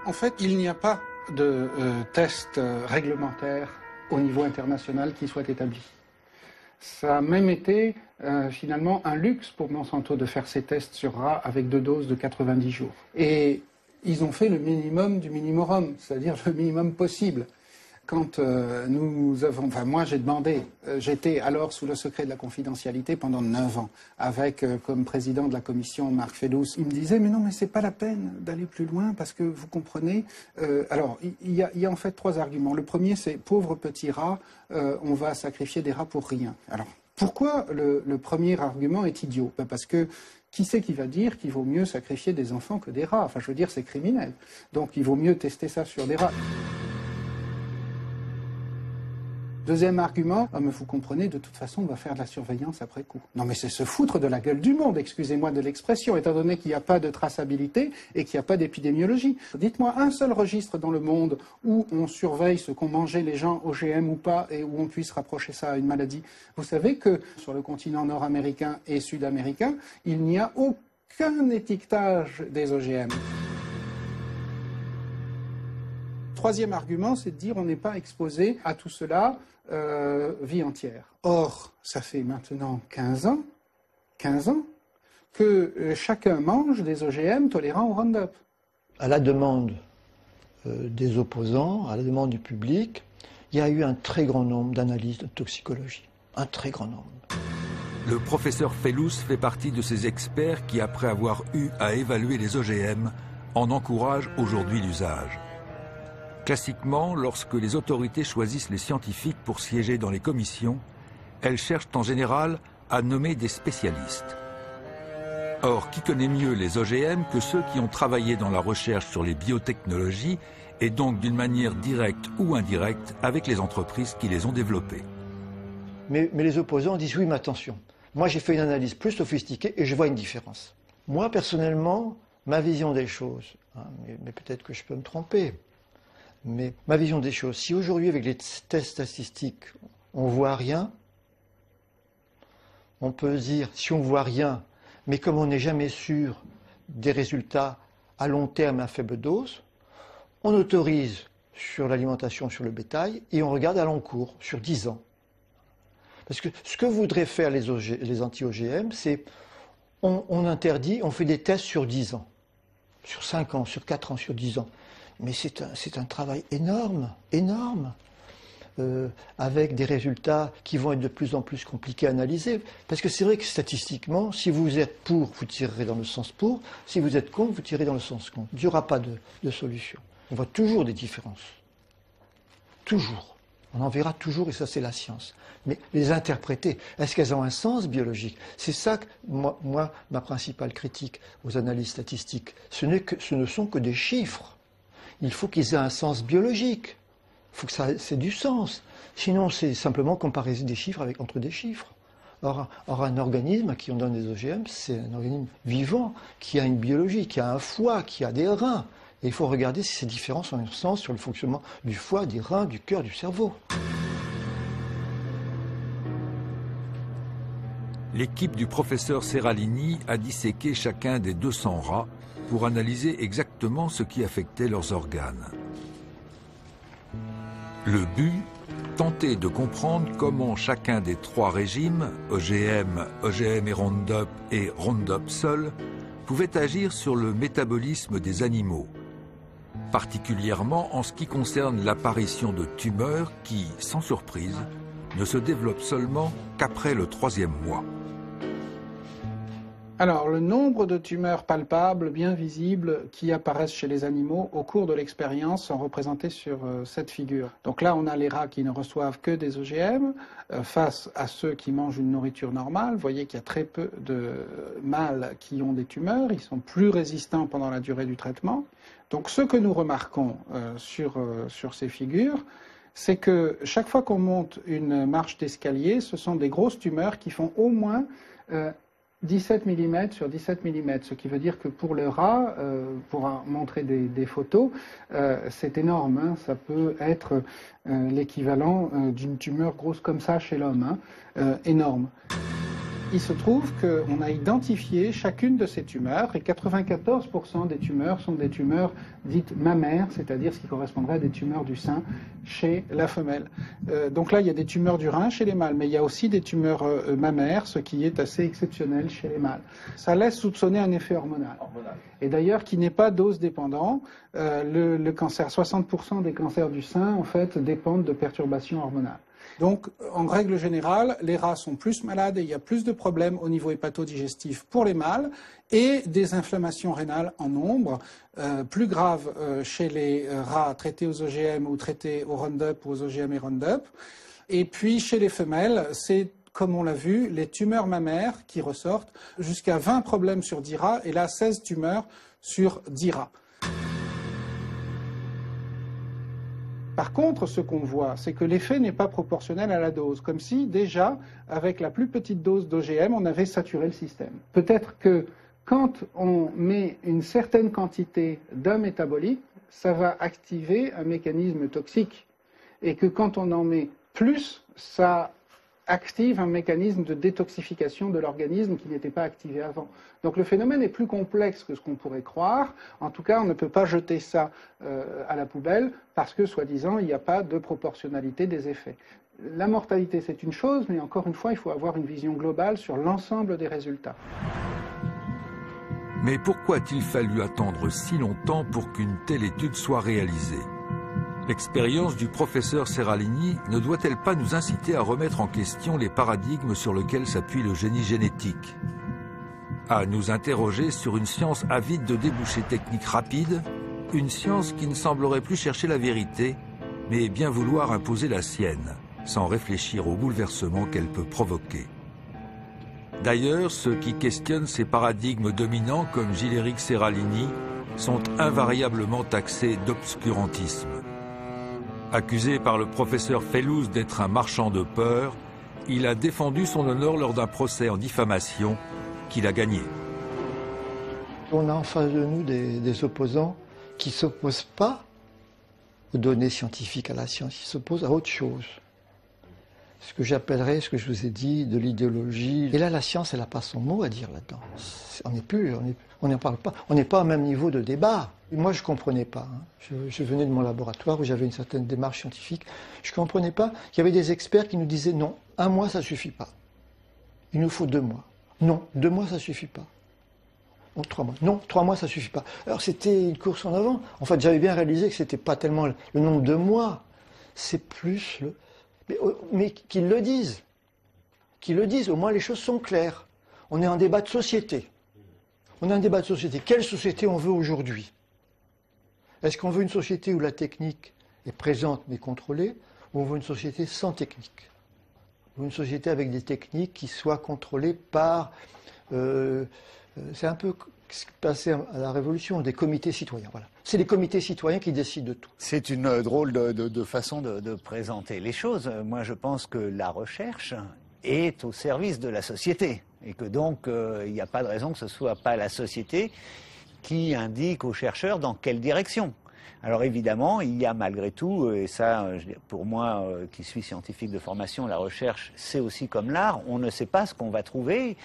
En fait, il n'y a pas de test réglementaire au niveau international qui soit établi. Ça a même été finalement un luxe pour Monsanto de faire ces tests sur rats avec 2 doses de 90 jours. Et ils ont fait le minimum du minimum, c'est-à-dire le minimum possible. Quand moi j'ai demandé, j'étais alors sous le secret de la confidentialité pendant 9 ans, avec comme président de la commission Marc Fellous. Il me disait mais non, mais c'est pas la peine d'aller plus loin parce que vous comprenez. Alors il y a en fait 3 arguments. Le premier c'est pauvre petit rat, on va sacrifier des rats pour rien. Alors pourquoi le premier argument est idiot? Parce que qui c'est qui va dire qu'il vaut mieux sacrifier des enfants que des rats? Enfin je veux dire c'est criminel. Donc il vaut mieux tester ça sur des rats. Deuxième argument, mais vous comprenez, de toute façon, on va faire de la surveillance après coup. Non mais c'est se foutre de la gueule du monde, excusez-moi de l'expression, étant donné qu'il n'y a pas de traçabilité et qu'il n'y a pas d'épidémiologie. Dites-moi un seul registre dans le monde où on surveille ce qu'ont mangé les gens OGM ou pas et où on puisse rapprocher ça à une maladie. Vous savez que sur le continent nord-américain et sud-américain, il n'y a aucun étiquetage des OGM. Troisième argument, c'est de dire on n'est pas exposé à tout cela vie entière. Or, ça fait maintenant 15 ans que chacun mange des OGM tolérants au Roundup. À la demande des opposants, à la demande du public, il y a eu un très grand nombre d'analyses de toxicologie. Un très grand nombre. Le professeur Fellous fait partie de ces experts qui, après avoir eu à évaluer les OGM, en encouragent aujourd'hui l'usage. Classiquement, lorsque les autorités choisissent les scientifiques pour siéger dans les commissions, elles cherchent en général à nommer des spécialistes. Or, qui connaît mieux les OGM que ceux qui ont travaillé dans la recherche sur les biotechnologies et donc d'une manière directe ou indirecte avec les entreprises qui les ont développées. Mais les opposants disent oui, mais attention, moi j'ai fait une analyse plus sophistiquée et je vois une différence. Moi personnellement, ma vision des choses, mais peut-être que je peux me tromper, mais ma vision des choses, si aujourd'hui avec les tests statistiques on ne voit rien, on peut se dire si on ne voit rien, mais comme on n'est jamais sûr des résultats à long terme à faible dose, on autorise sur l'alimentation sur le bétail et on regarde à long cours, sur 10 ans. Parce que ce que voudraient faire les anti-OGM, c'est on interdit, on fait des tests sur 10 ans, sur 5 ans, sur 4 ans, sur 10 ans. Mais c'est un travail énorme, avec des résultats qui vont être de plus en plus compliqués à analyser. Parce que c'est vrai que statistiquement, si vous êtes pour, vous tirerez dans le sens pour, si vous êtes contre, vous tirez dans le sens contre. Il n'y aura pas de solution. On voit toujours des différences. Toujours. On en verra toujours, et ça c'est la science. Mais les interpréter, est-ce qu'elles ont un sens biologique? C'est ça que, moi, ma principale critique aux analyses statistiques. Ce ne sont que des chiffres. Il faut qu'ils aient un sens biologique. Il faut que ça ait du sens. Sinon, c'est simplement comparer des chiffres entre des chiffres. Or, un organisme à qui on donne des OGM, c'est un organisme vivant, qui a une biologie, qui a un foie, qui a des reins. Et il faut regarder si ces différences ont un sens sur le fonctionnement du foie, des reins, du cœur, du cerveau. L'équipe du professeur Seralini a disséqué chacun des 200 rats pour analyser exactement ce qui affectait leurs organes. Le but, tenter de comprendre comment chacun des 3 régimes, OGM, OGM et Roundup seul, pouvait agir sur le métabolisme des animaux, particulièrement en ce qui concerne l'apparition de tumeurs qui, sans surprise, ne se développent seulement qu'après le 3e mois. Alors, le nombre de tumeurs palpables, bien visibles, qui apparaissent chez les animaux au cours de l'expérience sont représentés sur cette figure. Donc là, on a les rats qui ne reçoivent que des OGM face à ceux qui mangent une nourriture normale. Vous voyez qu'il y a très peu de mâles qui ont des tumeurs. Ils sont plus résistants pendant la durée du traitement. Donc, ce que nous remarquons sur ces figures, c'est que chaque fois qu'on monte une marche d'escalier, ce sont des grosses tumeurs qui font au moins 17 mm sur 17 mm, ce qui veut dire que pour le rat, pour montrer des photos, c'est énorme, hein, ça peut être l'équivalent d'une tumeur grosse comme ça chez l'homme, hein, énorme. il se trouve qu'on a identifié chacune de ces tumeurs, et 94% des tumeurs sont des tumeurs dites mammaires, c'est-à-dire ce qui correspondrait à des tumeurs du sein chez la femelle. Donc là, il y a des tumeurs du rein chez les mâles, mais il y a aussi des tumeurs mammaires, ce qui est assez exceptionnel chez les mâles. Ça laisse soupçonner un effet hormonal. Et d'ailleurs, qui n'est pas dose dépendant. Le cancer, 60% des cancers du sein, en fait, dépendent de perturbations hormonales. Donc, en règle générale, les rats sont plus malades et il y a plus de problèmes au niveau hépatodigestif pour les mâles et des inflammations rénales en nombre, plus graves chez les rats traités aux OGM ou traités au Roundup ou aux OGM et Roundup. Et puis, chez les femelles, c'est, comme on l'a vu, les tumeurs mammaires qui ressortent, jusqu'à 20 problèmes sur 10 rats et là 16 tumeurs sur 10 rats. Par contre, ce qu'on voit, c'est que l'effet n'est pas proportionnel à la dose, comme si déjà, avec la plus petite dose d'OGM, on avait saturé le système. Peut-être que quand on met une certaine quantité d'un métabolite, ça va activer un mécanisme toxique, et que quand on en met plus, ça active un mécanisme de détoxification de l'organisme qui n'était pas activé avant. Donc le phénomène est plus complexe que ce qu'on pourrait croire. En tout cas, on ne peut pas jeter ça à la poubelle parce que, soi-disant, il n'y a pas de proportionnalité des effets. La mortalité, c'est une chose, mais encore une fois, il faut avoir une vision globale sur l'ensemble des résultats. Mais pourquoi a-t-il fallu attendre si longtemps pour qu'une telle étude soit réalisée ? L'expérience du professeur Seralini ne doit-elle pas nous inciter à remettre en question les paradigmes sur lesquels s'appuie le génie génétique ? À nous interroger sur une science avide de débouchés techniques rapides, une science qui ne semblerait plus chercher la vérité, mais bien vouloir imposer la sienne, sans réfléchir au bouleversement qu'elle peut provoquer. D'ailleurs, ceux qui questionnent ces paradigmes dominants, comme Gilles-Éric Seralini, sont invariablement taxés d'obscurantisme. Accusé par le professeur Fellouz d'être un marchand de peur, il a défendu son honneur lors d'un procès en diffamation qu'il a gagné. On a en face de nous des opposants qui ne s'opposent pas aux données scientifiques, à la science, ils s'opposent à autre chose. Ce que j'appellerais, ce que je vous ai dit, de l'idéologie. Et là, la science, elle n'a pas son mot à dire là-dedans. On n'en parle pas. On n'est pas au même niveau de débat. Et moi, je ne comprenais pas. Je venais de mon laboratoire où j'avais une certaine démarche scientifique. Je ne comprenais pas qu'il y avait des experts qui nous disaient non, 1 mois, ça ne suffit pas. Il nous faut 2 mois. Non, 2 mois, ça ne suffit pas. Non, 3 mois. Non, 3 mois, ça ne suffit pas. Alors, c'était une course en avant. En fait, j'avais bien réalisé que ce n'était pas tellement le nombre de mois, c'est plus le... Mais qu'ils le disent. Qu'ils le disent, au moins les choses sont claires. On est en débat de société. On est en débat de société. Quelle société on veut aujourd'hui? Est-ce qu'on veut une société où la technique est présente mais contrôlée, ou on veut une société sans technique? Ou une société avec des techniques qui soient contrôlées par... c'est un peu ce qui passait à la Révolution, des comités citoyens. Voilà. C'est les comités citoyens qui décident de tout. C'est une drôle de façon de présenter les choses. Moi, je pense que la recherche est au service de la société. Et que donc, il n'y a pas de raison que ce ne soit pas la société qui indique aux chercheurs dans quelle direction. Alors évidemment, il y a malgré tout, et ça, pour moi qui suis scientifique de formation, la recherche, c'est aussi comme l'art, on ne sait pas ce qu'on va trouver,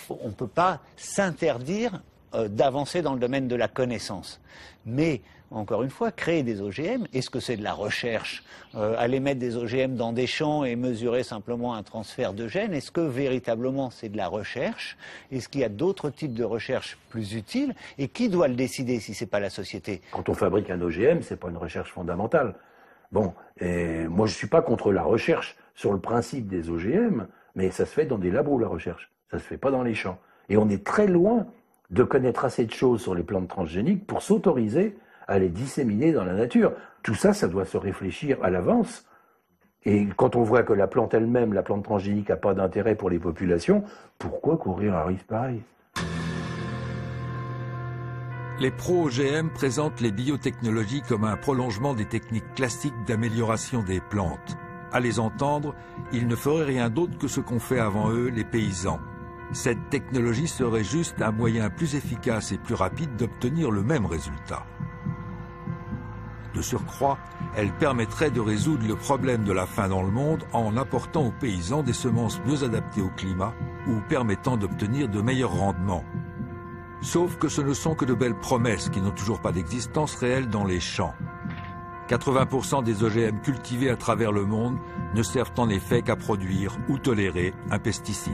on ne peut pas s'interdire d'avancer dans le domaine de la connaissance. Mais, encore une fois, créer des OGM, est-ce que c'est de la recherche? Aller mettre des OGM dans des champs et mesurer simplement un transfert de gènes, est-ce que véritablement c'est de la recherche? Est-ce qu'il y a d'autres types de recherche plus utiles? Et qui doit le décider si ce n'est pas la société? Quand on fabrique un OGM, ce n'est pas une recherche fondamentale. Bon, et moi je ne suis pas contre la recherche sur le principe des OGM, mais ça se fait dans des labos la recherche, ça ne se fait pas dans les champs. Et on est très loin de connaître assez de choses sur les plantes transgéniques pour s'autoriser à les disséminer dans la nature. Tout ça, ça doit se réfléchir à l'avance. Et quand on voit que la plante elle-même, la plante transgénique, n'a pas d'intérêt pour les populations, pourquoi courir un risque pareil? Les pro-OGM présentent les biotechnologies comme un prolongement des techniques classiques d'amélioration des plantes. À les entendre, ils ne feraient rien d'autre que ce qu'ont fait avant eux les paysans. Cette technologie serait juste un moyen plus efficace et plus rapide d'obtenir le même résultat. De surcroît, elle permettrait de résoudre le problème de la faim dans le monde en apportant aux paysans des semences mieux adaptées au climat ou permettant d'obtenir de meilleurs rendements. Sauf que ce ne sont que de belles promesses qui n'ont toujours pas d'existence réelle dans les champs. 80% des OGM cultivés à travers le monde ne servent en effet qu'à produire ou tolérer un pesticide.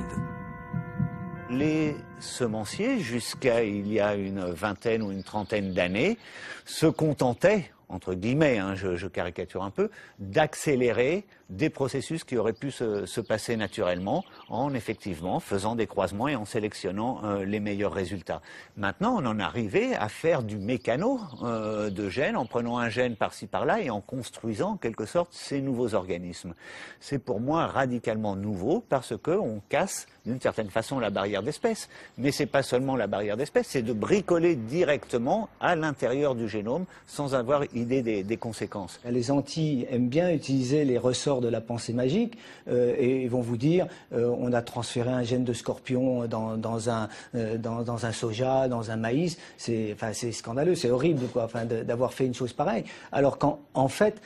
Les semenciers, jusqu'à il y a une vingtaine ou une trentaine d'années, se contentaient, entre guillemets, je caricature un peu, d'accélérer des processus qui auraient pu se passer naturellement en effectivement faisant des croisements et en sélectionnant les meilleurs résultats. Maintenant, on en est arrivé à faire du mécano de gènes, en prenant un gène par-ci par-là et en construisant en quelque sorte ces nouveaux organismes. C'est pour moi radicalement nouveau parce qu'on casse d'une certaine façon la barrière d'espèce. Mais c'est pas seulement la barrière d'espèce, c'est de bricoler directement à l'intérieur du génome sans avoir idée des conséquences. Les Antilles aiment bien utiliser les ressorts de la pensée magique et ils vont vous dire on a transféré un gène de scorpion dans un soja, dans un maïs. C'est scandaleux, c'est horrible quoi, d'avoir fait une chose pareille. Alors qu'en fait,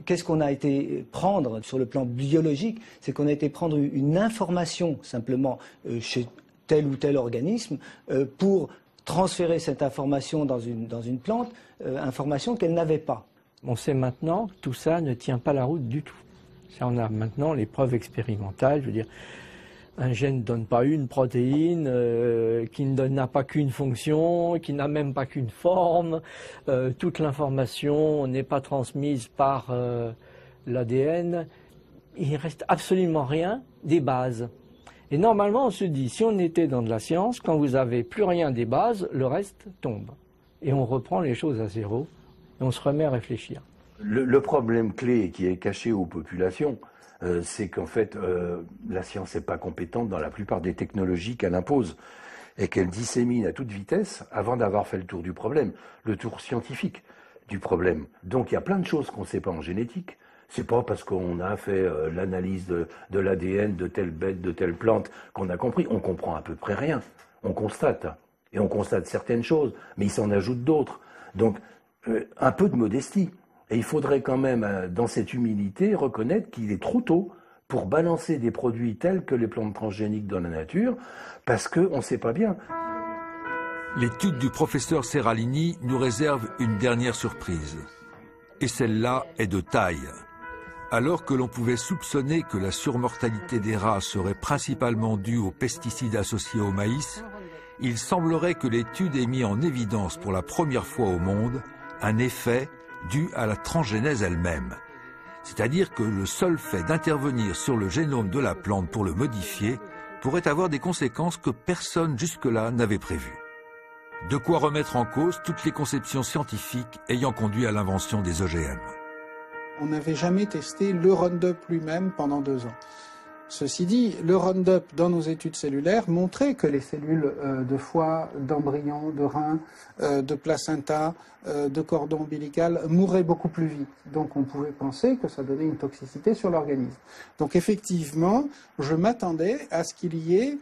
qu'est-ce qu'on a été prendre sur le plan biologique? C'est qu'on a été prendre une information simplement chez tel ou tel organisme pour transférer cette information dans une plante, information qu'elle n'avait pas. On sait maintenant que tout ça ne tient pas la route du tout. Ça, on a maintenant les preuves expérimentales. Je veux dire, un gène ne donne pas une protéine, qui n'a pas qu'une fonction, qui n'a même pas qu'une forme. Toute l'information n'est pas transmise par l'ADN. Il ne reste absolument rien des bases. Et normalement, on se dit, si on était dans de la science, quand vous n'avez plus rien des bases, le reste tombe. Et on reprend les choses à zéro, et on se remet à réfléchir. Le problème clé qui est caché aux populations, c'est qu'en fait, la science n'est pas compétente dans la plupart des technologies qu'elle impose et qu'elle dissémine à toute vitesse avant d'avoir fait le tour du problème, le tour scientifique du problème. Donc il y a plein de choses qu'on ne sait pas en génétique. C'est pas parce qu'on a fait l'analyse de l'ADN de telle bête, de telle plante qu'on a compris. On comprend à peu près rien. On constate. Et on constate certaines choses, mais il s'en ajoute d'autres. Donc un peu de modestie. Et il faudrait quand même, dans cette humilité, reconnaître qu'il est trop tôt pour balancer des produits tels que les plantes transgéniques dans la nature, parce qu'on ne sait pas bien. L'étude du professeur Seralini nous réserve une dernière surprise. Et celle-là est de taille. Alors que l'on pouvait soupçonner que la surmortalité des rats serait principalement due aux pesticides associés au maïs, il semblerait que l'étude ait mis en évidence pour la première fois au monde un effet dû à la transgénèse elle-même. C'est-à-dire que le seul fait d'intervenir sur le génome de la plante pour le modifier pourrait avoir des conséquences que personne jusque-là n'avait prévues. De quoi remettre en cause toutes les conceptions scientifiques ayant conduit à l'invention des OGM. On n'avait jamais testé le Roundup lui-même pendant 2 ans. Ceci dit, le Roundup dans nos études cellulaires montrait que les cellules de foie, d'embryon, de rein, de placenta, de cordon ombilical mouraient beaucoup plus vite. Donc on pouvait penser que ça donnait une toxicité sur l'organisme. Donc effectivement, je m'attendais à ce qu'il y ait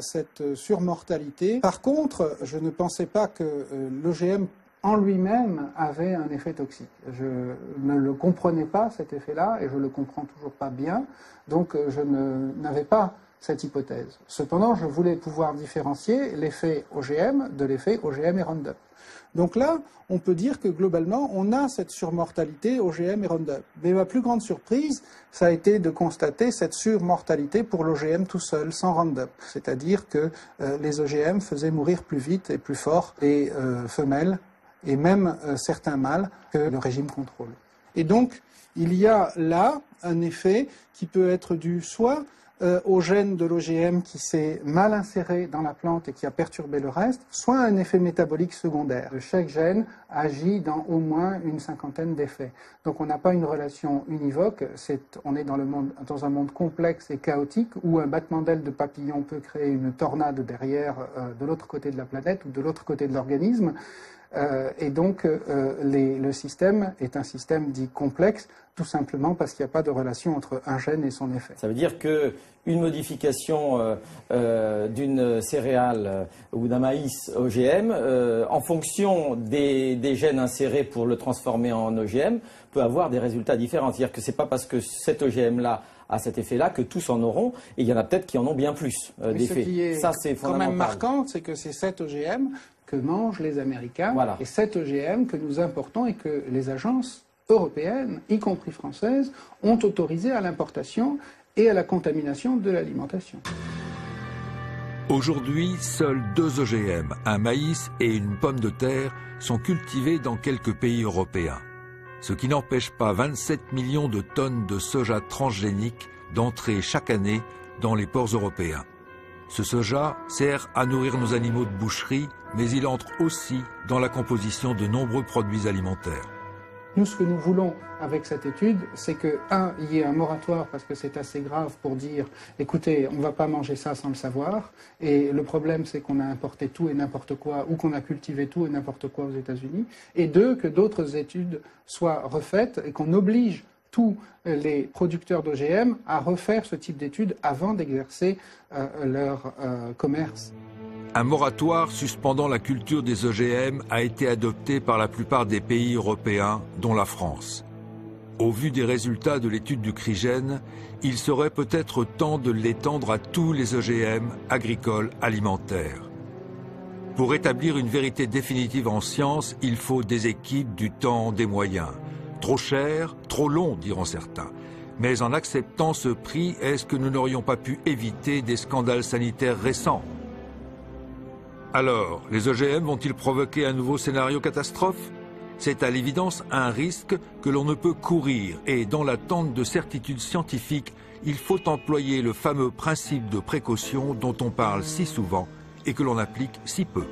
cette surmortalité. Par contre, je ne pensais pas que l'OGM en lui-même avait un effet toxique. Je ne le comprenais pas, cet effet-là, et je ne le comprends toujours pas bien, donc je n'avais pas cette hypothèse. Cependant, je voulais pouvoir différencier l'effet OGM de l'effet OGM et Roundup. Donc là, on peut dire que globalement, on a cette surmortalité OGM et Roundup. Mais ma plus grande surprise, ça a été de constater cette surmortalité pour l'OGM tout seul, sans Roundup. C'est-à-dire que les OGM faisaient mourir plus vite et plus fort les femelles, et même certains mâles que le régime contrôle. Et donc, il y a là un effet qui peut être dû soit au gène de l'OGM qui s'est mal inséré dans la plante et qui a perturbé le reste, soit un effet métabolique secondaire. Chaque gène agit dans au moins une 50aine d'effets. Donc on n'a pas une relation univoque, on est dans un monde complexe et chaotique où un battement d'aile de papillon peut créer une tornade derrière de l'autre côté de la planète ou de l'autre côté de l'organisme. Et donc le système est un système dit complexe, tout simplement parce qu'il n'y a pas de relation entre un gène et son effet. Ça veut dire qu'une modification d'une céréale ou d'un maïs OGM, en fonction des gènes insérés pour le transformer en OGM, peut avoir des résultats différents. C'est-à-dire que ce n'est pas parce que cet OGM-là à cet effet-là que tous en auront, et il y en a peut-être qui en ont bien plus d'effets. Ce qui est ça, c'est quand même marquant, c'est que c'est 7 OGM que mangent les Américains, et 7 OGM que nous importons et que les agences européennes, y compris françaises, ont autorisé à l'importation et à la contamination de l'alimentation. Aujourd'hui, seuls 2 OGM, un maïs et une pomme de terre, sont cultivés dans quelques pays européens. Ce qui n'empêche pas 27 millions de tonnes de soja transgénique d'entrer chaque année dans les ports européens. Ce soja sert à nourrir nos animaux de boucherie, mais il entre aussi dans la composition de nombreux produits alimentaires. Nous, ce que nous voulons avec cette étude, c'est que, il y ait un moratoire parce que c'est assez grave pour dire, écoutez, on ne va pas manger ça sans le savoir. Et le problème, c'est qu'on a importé tout et n'importe quoi, ou qu'on a cultivé tout et n'importe quoi aux États-Unis. Et 2, que d'autres études soient refaites et qu'on oblige tous les producteurs d'OGM à refaire ce type d'études avant d'exercer leur commerce. Un moratoire suspendant la culture des OGM a été adopté par la plupart des pays européens, dont la France. Au vu des résultats de l'étude du CRIGEN, il serait peut-être temps de l'étendre à tous les OGM agricoles alimentaires. Pour établir une vérité définitive en science, il faut des équipes, du temps, des moyens. Trop cher, trop long, diront certains. Mais en acceptant ce prix, est-ce que nous n'aurions pas pu éviter des scandales sanitaires récents ? Alors, les OGM vont-ils provoquer un nouveau scénario catastrophe? C'est à l'évidence un risque que l'on ne peut courir et dans l'attente de certitudes scientifiques, il faut employer le fameux principe de précaution dont on parle si souvent et que l'on applique si peu.